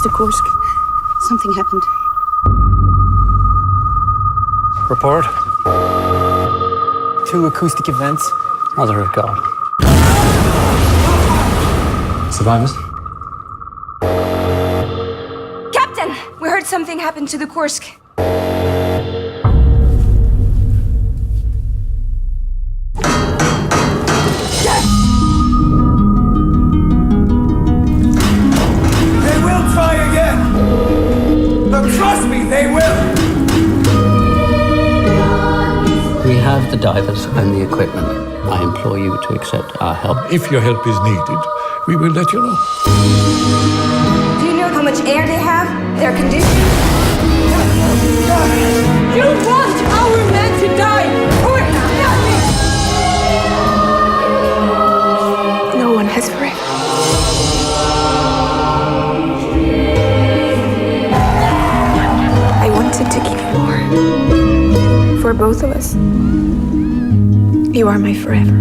to Kursk. Something happened. Report. 2 acoustic events. Mother of God. Survivors? Captain! We heard something happened to the Kursk. They will try again! But trust me, they will! We have the divers and the equipment. I implore you to accept our help. If your help is needed, we will let you know. Do you know how much air they have? Their condition? You want our men to die for nothing! No one has forever. I wanted to give you more. For both of us. You are my forever.